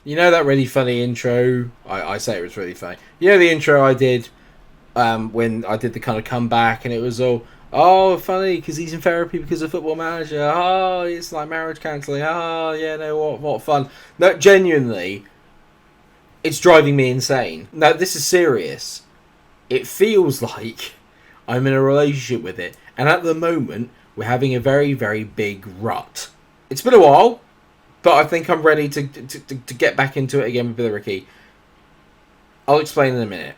You know that really funny intro? I say it was really funny. You know the intro I did when I did the kind of comeback, and it was all, oh, funny because he's in therapy because of Football Manager. Oh, it's like marriage counselling. Oh, yeah, no, what fun. No, genuinely, it's driving me insane. Now, this is serious. It feels like I'm in a relationship with it, and at the moment, we're having a very, very big rut. It's been a while, but I think I'm ready to get back into it again with Billericay. I'll explain in a minute.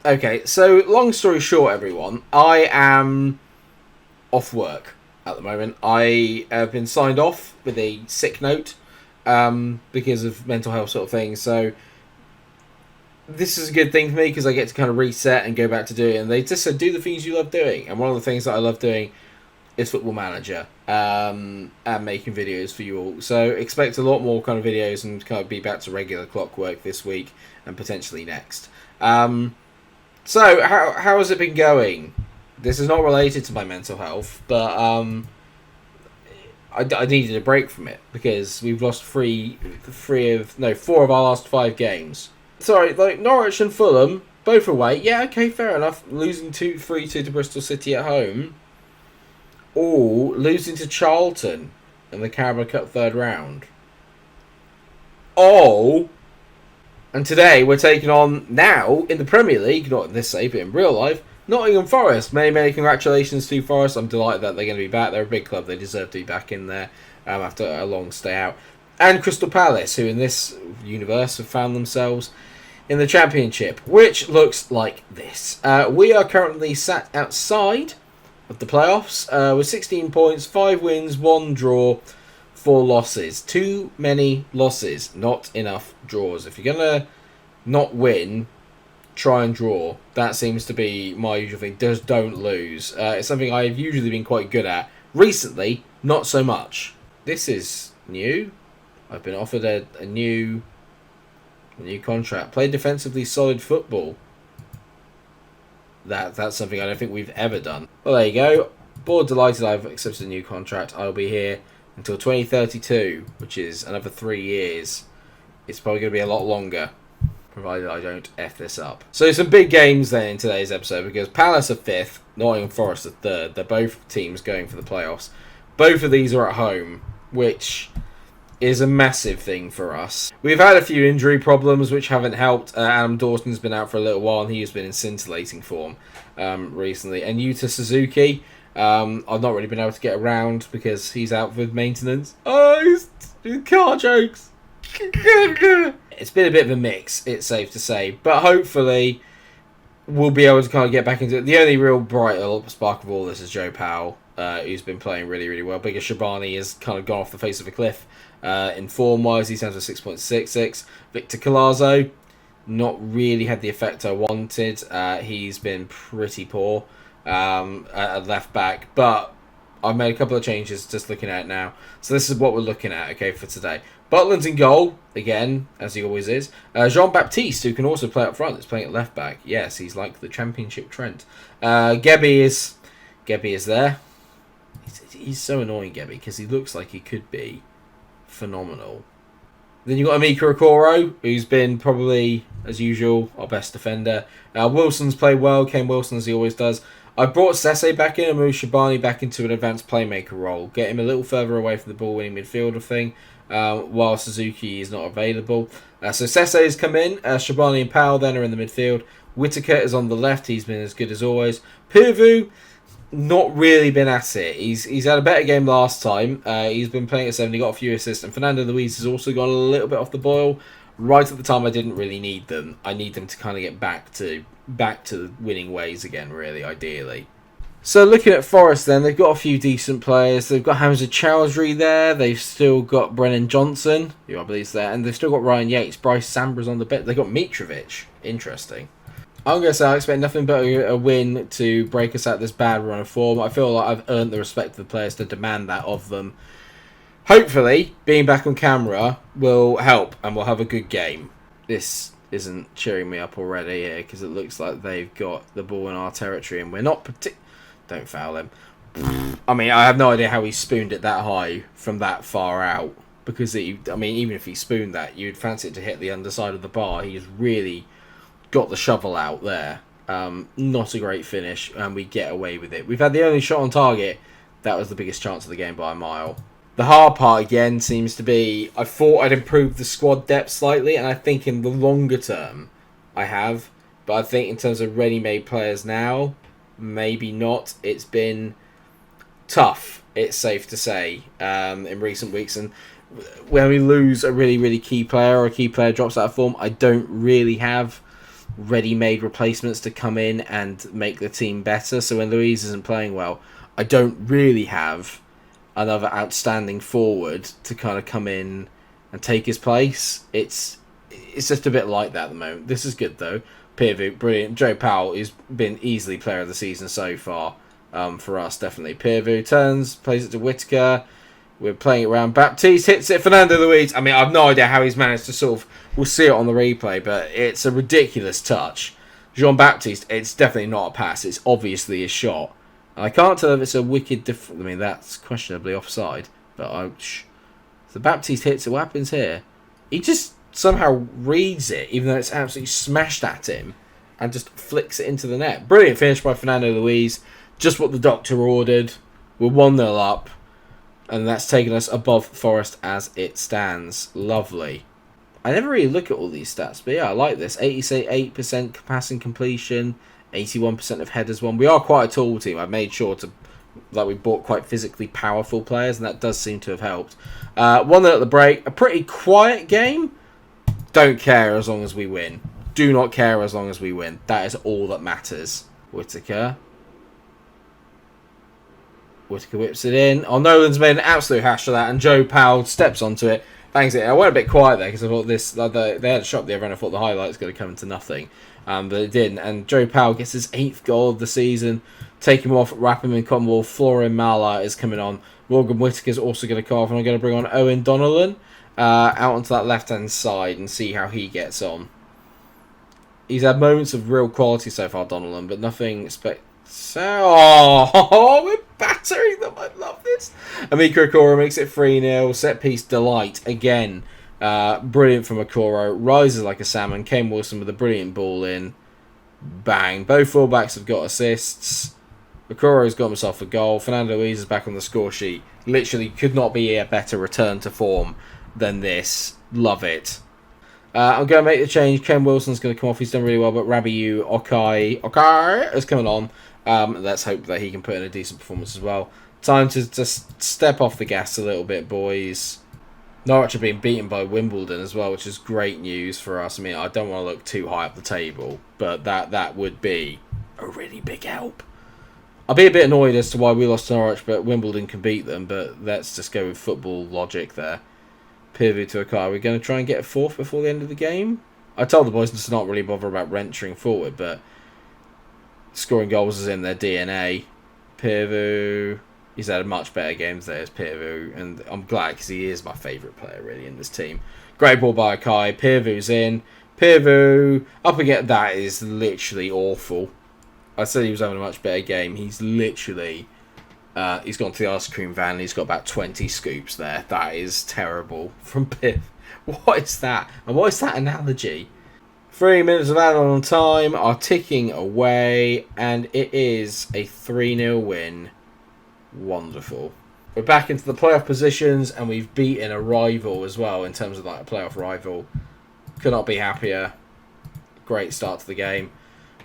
Okay, so long story short, everyone, I am off work at the moment. I have been signed off with a sick note because of mental health sort of things. So this is a good thing for me because I get to kind of reset and go back to doing it. And they just said, do the things you love doing. And one of the things that I love doing is Football Manager and making videos for you all. So expect a lot more kind of videos and kind of be back to regular clockwork this week and potentially next. So, how has it been going? This is not related to my mental health, but I needed a break from it because we've lost four of our last 5 games. Sorry, like Norwich and Fulham, both away. Yeah, okay, fair enough. Losing 3-2 to Bristol City at home. Or losing to Charlton in the Carabao Cup third round. Oh... And today we're taking on, now, in the Premier League, not in this save, but in real life, Nottingham Forest. Many, many congratulations to Forest. I'm delighted that they're going to be back. They're a big club. They deserve to be back in there after a long stay out. And Crystal Palace, who in this universe have found themselves in the Championship, which looks like this. We are currently sat outside of the playoffs with 16 points, 5 wins, 1 draw, 4 losses. Too many losses, not enough draws. If you're going to not win, try and draw. That seems to be my usual thing. Just don't lose. It's something I've usually been quite good at. Recently, not so much. This is new. I've been offered a new contract. Play defensively solid football. That's something I don't think we've ever done. Well, there you go. Bored delighted I've accepted a new contract. I'll be here until 2032, which is another 3 years. It's probably going to be a lot longer, provided I don't F this up. So some big games then in today's episode, because Palace are 5th, Nottingham Forest are 3rd. They're both teams going for the playoffs. Both of these are at home, which is a massive thing for us. We've had a few injury problems which haven't helped. Adam Dawson's been out for a little while, and he's been in scintillating form recently. And Yuta Suzuki, I've not really been able to get around because he's out with maintenance. Oh, he's car jokes. It's been a bit of a mix, it's safe to say. But hopefully we'll be able to kind of get back into it. The only real bright spark of all this is Joe Powell, who's been playing really, really well. Bigger Shabani has kind of gone off the face of a cliff in form-wise. He's down to 6.66. Victor Collazo, not really had the effect I wanted. He's been pretty poor at left back, but I've made a couple of changes just looking at it now. So this is what we're looking at, okay, for today. Butland's in goal, again, as he always is. Jean-Baptiste, who can also play up front, is playing at left back. Yes, he's like the Championship Trent. Gebby is there. He's so annoying, Gebby, because he looks like he could be phenomenal. Then you've got Mikero, who's been probably, as usual, our best defender. Wilson's played well, Ken Wilson, as he always does. I brought Sese back in and moved Shabani back into an advanced playmaker role. Get him a little further away from the ball-winning midfielder thing, while Suzuki is not available. So Sese has come in. Shabani and Powell then are in the midfield. Whittaker is on the left. He's been as good as always. Pirvu, not really been at it. He's had a better game last time. He's been playing at 7. He got a few assists. And Fernando Luiz has also gone a little bit off the boil. Right at the time I didn't really need them. I need them to kind of get back to winning ways again, really, ideally. So looking at Forest then, they've got a few decent players. They've got Hamza Chowdhury there. They've still got Brennan Johnson, who I believe is there. And they've still got Ryan Yates. Bryce Sambra's on the bench. They've got Mitrovic. Interesting. I'm going to say I expect nothing but a win to break us out this bad run of form. I feel like I've earned the respect of the players to demand that of them. Hopefully, being back on camera will help and we'll have a good game. This isn't cheering me up already here because it looks like they've got the ball in our territory and we're not Don't foul him. I mean, I have no idea how he spooned it that high from that far out. Because, even if he spooned that, you'd fancy it to hit the underside of the bar. He's really got the shovel out there. Not a great finish, and we get away with it. We've had the only shot on target. That was the biggest chance of the game by a mile. The hard part, again, seems to be... I thought I'd improved the squad depth slightly, and I think in the longer term, I have. But I think in terms of ready-made players now... Maybe not. It's been tough, it's safe to say, in recent weeks. And when we lose a really, really key player or a key player drops out of form, I don't really have ready-made replacements to come in and make the team better. So when Luiz isn't playing well, I don't really have another outstanding forward to kind of come in and take his place. It's just a bit like that at the moment. This is good, though. Pirvu, brilliant. Joe Powell has been easily player of the season so far for us, definitely. Pirvu turns, plays it to Whittaker. We're playing it around. Baptiste hits it. Fernando Luiz. I mean, I've no idea how he's managed to sort of... We'll see it on the replay, but it's a ridiculous touch. Jean-Baptiste, it's definitely not a pass. It's obviously a shot. And I can't tell if it's a wicked... I mean, that's questionably offside. But so Baptiste hits it. What happens here? He just... somehow reads it, even though it's absolutely smashed at him, and just flicks it into the net. Brilliant finish by Fernando Luiz. Just what the doctor ordered. We're 1-0 up, and that's taken us above Forest as it stands. Lovely. I never really look at all these stats, but yeah, I like this. 88% passing completion, 81% of headers won. We are quite a tall team. I've made sure to... we bought quite physically powerful players, and that does seem to have helped. 1-0 at the break. A pretty quiet game. Don't care as long as we win. Do not care as long as we win. That is all that matters. Whittaker whips it in. Oh, Nolan's made an absolute hash of that, and Joe Powell steps onto it, bangs it. I went a bit quiet there because I thought they had a shot there, and I thought the highlights going to come into nothing, but it didn't. And Joe Powell gets his 8th goal of the season. Take him off, wrap him in cotton wool. Florin Mala is coming on. Morgan Whittaker's also going to come off, and I'm going to bring on Owen Donnellan. Out onto that left-hand side and see how he gets on. He's had moments of real quality so far, Donnellan, but nothing Oh, we're battering them. I love this. Mikero makes it 3-0. Set-piece delight again. Brilliant from Mikero. Rises like a salmon. Kane Wilson with a brilliant ball in. Bang. Both fullbacks have got assists. Mikero's got himself a goal. Fernando Luiz is back on the score sheet. Literally could not be a better return to form than this. Love it. I'm going to make the change. Ken Wilson's going to come off. He's done really well, but Rabiu Okai is coming on. Let's hope that he can put in a decent performance as well. Time to just step off the gas a little bit, boys. Norwich have been beaten by Wimbledon as well, which is great news for us. I mean, I don't want to look too high up the table, but that would be a really big help. I'll be a bit annoyed as to why we lost to Norwich, but Wimbledon can beat them. But let's just go with football logic there. Pirvu to Akai. We're going to try and get a 4th before the end of the game. I told the boys to not really bother about venturing forward, but scoring goals is in their DNA. Pirvu, he's had much better games there as Pirvu, and I'm glad because he is my favourite player really in this team. Great ball by Akai. Pirvu's in. Pirvu up again. That is literally awful. I said he was having a much better game. He's literally... he's gone to the ice cream van and he's got about 20 scoops there. That is terrible from Piv. What is that? And what is that analogy? 3 minutes of add-on time are ticking away, and it is a 3-0 win. Wonderful. We're back into the playoff positions, and we've beaten a rival as well in terms of like a playoff rival. Could not be happier. Great start to the game.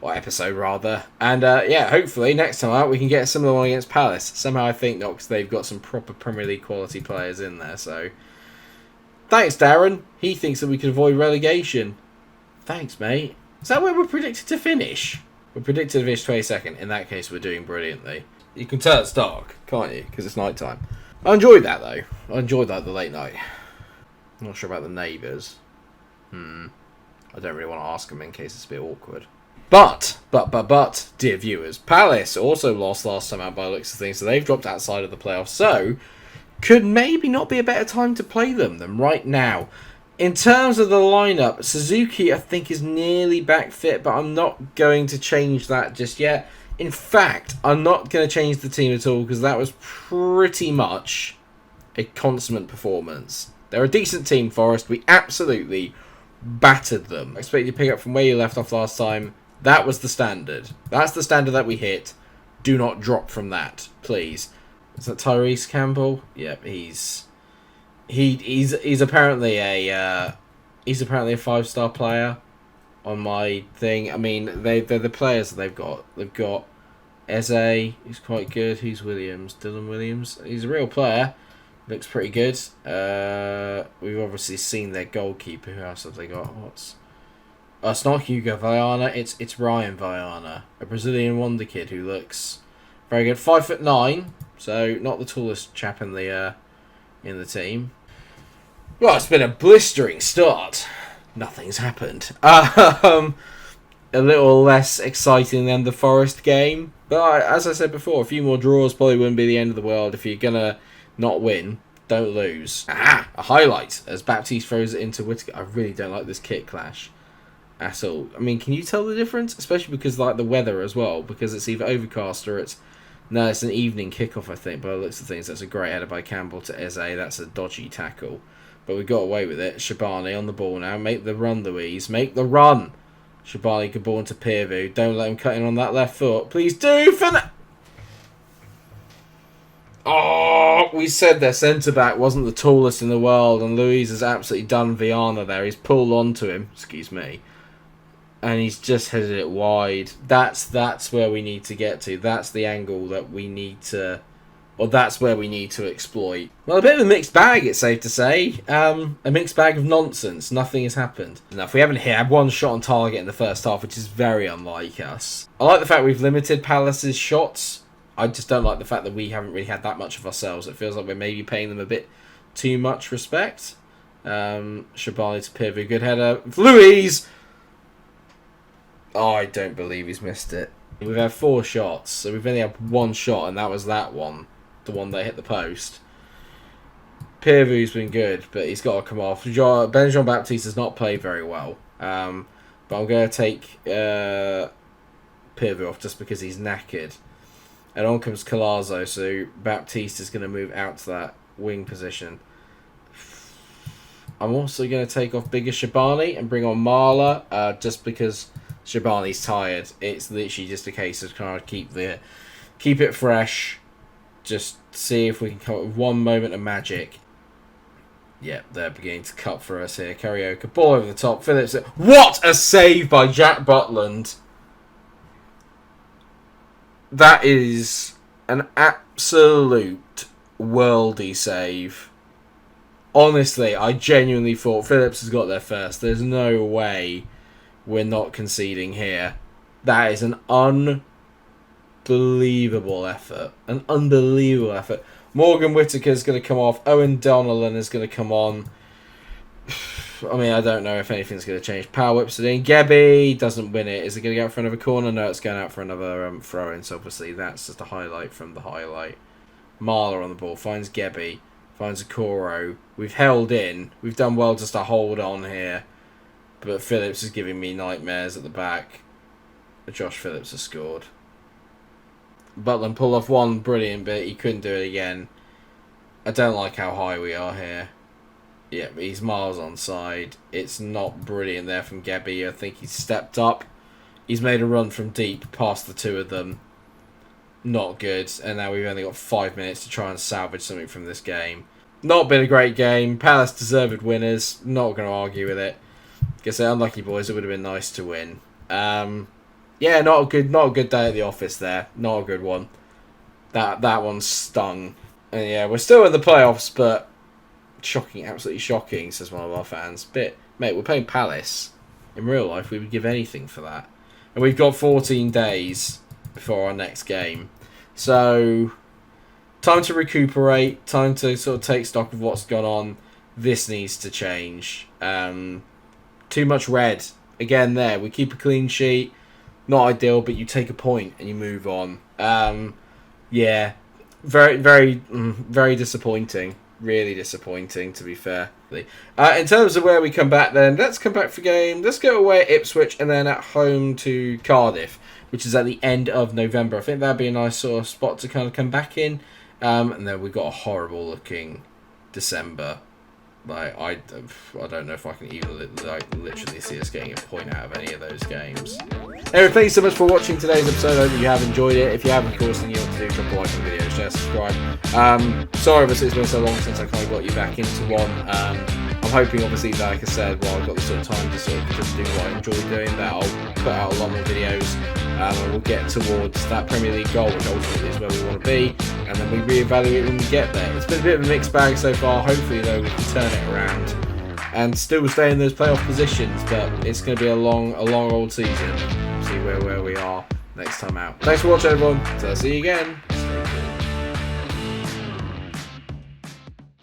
Or episode, rather. And, yeah, hopefully, next time out, we can get a similar one against Palace. Somehow I think not, because they've got some proper Premier League quality players in there, so... Thanks, Darren. He thinks that we could avoid relegation. Thanks, mate. Is that where we're predicted to finish? We're predicted to finish 22nd. In that case, we're doing brilliantly. You can tell it's dark, can't you? Because it's night time. I enjoyed that, though. I enjoyed that the late night. I'm not sure about the neighbours. I don't really want to ask them in case it's a bit awkward. But, dear viewers, Palace also lost last time out by the looks of things, so they've dropped outside of the playoffs. So, could maybe not be a better time to play them than right now. In terms of the lineup, Suzuki, I think, is nearly back fit, but I'm not going to change that just yet. In fact, I'm not going to change the team at all, because that was pretty much a consummate performance. They're a decent team, Forest. We absolutely battered them. I expect you to pick up from where you left off last time. That was the standard. That's the standard that we hit. Do not drop from that, please. Is that Tyrese Campbell? Yep, he's apparently a 5-star player on my thing. I mean, they're the players that they've got. They've got Eze, who's quite good. Who's Williams? Dylan Williams. He's a real player. Looks pretty good. We've obviously seen their goalkeeper. Who else have they got? It's not Hugo Viana. It's Ryan Viana, a Brazilian wonder kid who looks very good. 5'9", so not the tallest chap in the team. Well, it's been a blistering start. Nothing's happened. A little less exciting than the Forest game, but as I said before, a few more draws probably wouldn't be the end of the world. If you're gonna not win, don't lose. A highlight as Baptiste throws it into Whittaker. I really don't like this kit clash at all. I mean, can you tell the difference? Especially because like the weather as well, because it's either overcast or it's an evening kickoff, I think. By the looks of things, that's a great header by Campbell to Eze. That's a dodgy tackle, but we got away with it. Shabani on the ball now. Make the run, Louise. Make the run. Shabani, good ball into Peervu. Don't let him cut in on that left foot. Please do. Oh, we said their centre-back wasn't the tallest in the world, and Louise has absolutely done Viana there. He's pulled onto him, excuse me, and he's just headed it wide. That's where we need to get to. That's the angle that we need to, or that's where we need to exploit. Well, a bit of a mixed bag, it's safe to say. A mixed bag of nonsense. Nothing has happened. Enough. We haven't had one shot on target in the first half, which is very unlike us. I like the fact we've limited Palace's shots. I just don't like the fact that we haven't really had that much of ourselves. It feels like we're maybe paying them a bit too much respect. Shabani to Peervu. Good header. Louise! Oh, I don't believe he's missed it. We've had 4 shots, so we've only had 1 shot, and that was that one. The one that hit the post. Peervu's been good, but he's got to come off. Ben Jean-Baptiste has not played very well. But I'm going to take Peervu off just because he's knackered. And on comes Collazo, so Baptiste is going to move out to that wing position. I'm also going to take off bigger Shabani and bring on Marla, just because Shabani's tired. It's literally just a case of trying to keep it fresh. Just see if we can come up with one moment of magic. Yep, they're beginning to cut for us here. Karaoke, ball over the top. Phillips. What a save by Jack Butland! That is an absolute worldy save. Honestly, I genuinely thought Phillips has got there first. There's no way we're not conceding here. That is an unbelievable effort. An unbelievable effort. Morgan Whittaker's going to come off. Owen Donnellan is going to come on. I mean, I don't know if anything's going to change. Power whips it in. Gebby doesn't win it. Is it going to go out for another corner? No, it's going out for another throw-in. So obviously that's just a highlight from the highlight. Marla on the ball. Finds Gebby. Finds Okoro. We've held in. We've done well just to hold on here. But Phillips is giving me nightmares at the back. Josh Phillips has scored. Butland pulled off one brilliant bit. He couldn't do it again. I don't like how high we are here. Yeah, but he's miles onside. It's not brilliant there from Gebby. I think he's stepped up. He's made a run from deep past the 2 of them. Not good. And now we've only got 5 minutes to try and salvage something from this game. Not been a great game. Palace deserved winners. Not going to argue with it. Guess they're unlucky boys. It would have been nice to win. Yeah, not a good day at the office there. Not a good one. That one stung. And yeah, we're still in the playoffs, but shocking, absolutely shocking, says one of our fans. Mate, we're playing Palace. In real life, we would give anything for that. And we've got 14 days before our next game. So, time to recuperate, time to sort of take stock of what's gone on. This needs to change. Too much red. Again there, we keep a clean sheet. Not ideal, but you take a point and you move on. Yeah, very disappointing. Really disappointing, to be fair. In terms of where we come back then, let's come back for game. Let's go away at Ipswich and then at home to Cardiff, which is at the end of November. I think that'd be a nice sort of spot to kind of come back in. And then we've got a horrible looking December. Like I don't know if I can even literally see us getting a point out of any of those games. Anyway, thanks so much for watching today's episode. I hope you have enjoyed it. If you have, of course, then you want to do, drop a like on the video, share, subscribe. Sorry, obviously it's been so long since I kind of got you back into one. I'm hoping, obviously, like I said, while I've got the sort of time to sort of just do what I enjoy doing, that I'll put out a lot more videos. And we'll get towards that Premier League goal, which ultimately is where we want to be, and then we reevaluate when we get there. It's been a bit of a mixed bag so far. Hopefully, though, we can turn it around and still stay in those playoff positions. But it's going to be a long old season. See where we are next time out. Thanks for watching, everyone. So I'll see you again. Stay cool.